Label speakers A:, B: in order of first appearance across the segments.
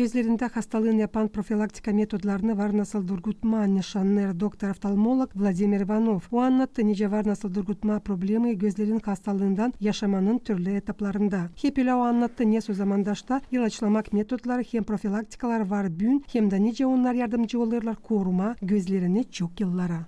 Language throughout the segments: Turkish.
A: Gözlerinde hastalığın yapan profilaktika metodlarını var nasıl durgutma nişanlı doktor-oftalmolog Vladimir Ivanov. O anlattı nice var nasıl durgutma problemi gözlerin hastalığından yaşamanın türlü etaplarında. Hep öyle o anlattı ne o zamandaşta ilaçlamak metodları hem profilaktikalar var bün hem de nice onlar yardımcı olurlar koruma gözlerini çok yıllara.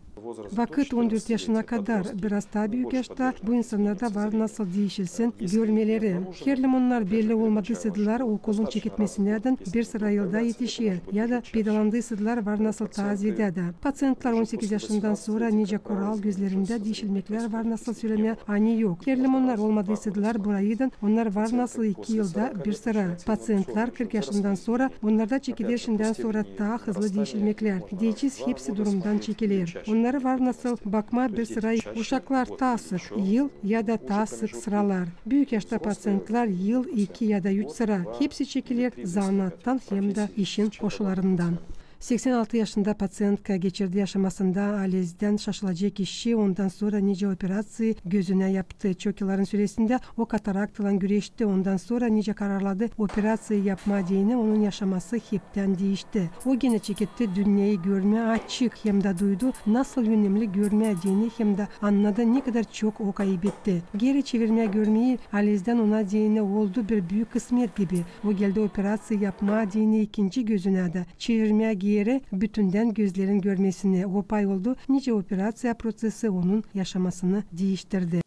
A: Vakit 14 yaşına kadar biraz daha büyük yaşta bu insanlarda var nasıl değişilsin görmeleri. Herlim onlar belli olmadıysadılar okulun çekitmesinden bir sıra yılda yetişir ya da pedalandıysadılar var nasıl taziyede. Patsientler 18 yaşından sonra nice kural gözlerinde değişilmekler var nasıl söyleme ani yok. Herlim onlar olmadıysadılar burayıdan onlar var nasıl 2 yılda bir sıra. Patsientler 40 yaşından sonra onlarda çekilişinden sonra daha hızlı değişilmekler. Diyeceğiz hepsi durumdan çekilir. Onları var nasıl bakma bir sıra uşaklar daha sık yıl ya da daha sık sıralar. Büyük yaşta patsientler yıl 2 ya da 3 sıra. Hepsi çekilir zanattan hem de işin koşullarından. 86 yaşında patsiyentka geçirdiği yaşamasında alezden şaşılacak kişi ondan sonra nice operasyon gözüne yaptı. Çok yılların süresinde o kataraktılan güreşti. Ondan sonra nice kararladı operasyon yapma diyene onun yaşaması hepten değişti. O gene çekitti dünyayı görme açık hem de duydu nasıl önemli görme diyeni hem de anladı ne kadar çok o kaybetti. Geri çevirmeye görmeyi alezden ona diyene oldu bir büyük kısmet gibi. O geldi operasyon yapma diyeni ikinci gözüne de çevirmeye yere bütünden gözlerin görmesine o pay oldu. Nice operasyon prosesi onun yaşamasını değiştirdi.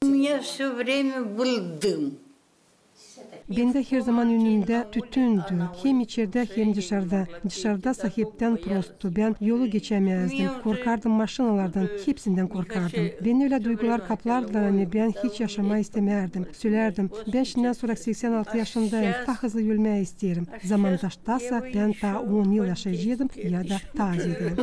A: Ben de her zaman önümde tütündü. Hem içeride hem dışarıda. Dışarıda sahipten prostu. Ben yolu geçemezdim. Korkardım maşinalardan. Hepsinden korkardım. Beni öyle duygular kaplardılar. Hani ben hiç yaşamayı istemerdim. Söylerdim. Ben şimdiden sonra 86 yaşındayım. Daha hızlı ölmeyi isterim. Zamandaştaysa ben daha 10 yıl yaşayacaktım ya da taziydim.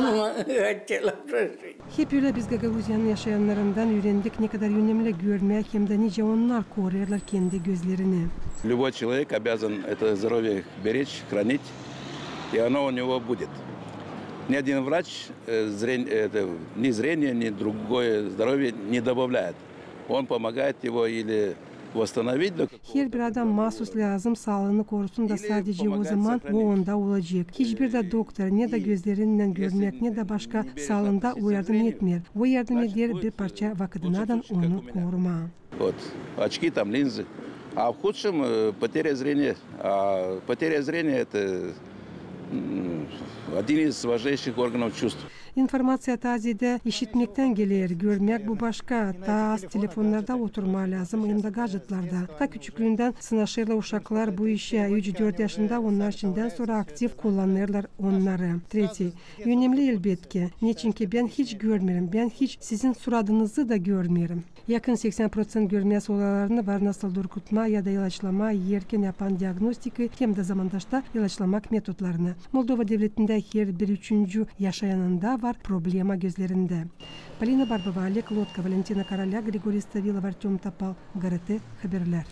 A: Hep öyle biz Gagavuzya'nın yaşayanlarından öğrendik ne kadar önemli görmek hem de nice onlar koruyarlar kendi gözlerini.
B: Любой человек обязан это здоровье беречь, хранить, и оно у него будет. Ни один врач ни зрения, ни другое здоровье не добавляет. Он помогает его или восстановить.
A: Her bir adam mahsus lazım sağlığını korusun da sadece o zaman o onda olacak. Hiçbir de doktor ne de gözlerinden görmek ne de başka sağlığında o yardım etmiyor. O yardım eder bir parça vakitinden onu koruma.
B: Вот, очки там, линзы. А в худшем потеря зрения. А потеря зрения – это один из важнейших органов чувств.
A: İnformasiya tazide işitmekten gelir, görmek bu başka. Ta az telefonlarda oturma lazım, hem de gadgetlarda. Ta küçüklüğünden sınaşırlar uşaklar bu işe 3-4 yaşında onlar şimdiden sonra aktif kullanırlar onları. Treti, önemli elbette. Niçin ki ben hiç görmüyorum, ben hiç sizin suratınızı da görmüyorum. Yakın 80% görme sorularını var nasıl durgutma ya da ilaçlama yerken yapan diagnostikayı hem de zamandaşta ilaçlamak metodlarını. Moldova devletinde her bir üçüncü yaşayanında var problema gözlerinde. Polina Barbova, Olek Lotka, Valentina Karalia, Grigorij Stavilov, Artyom Topal, GRT Haberler.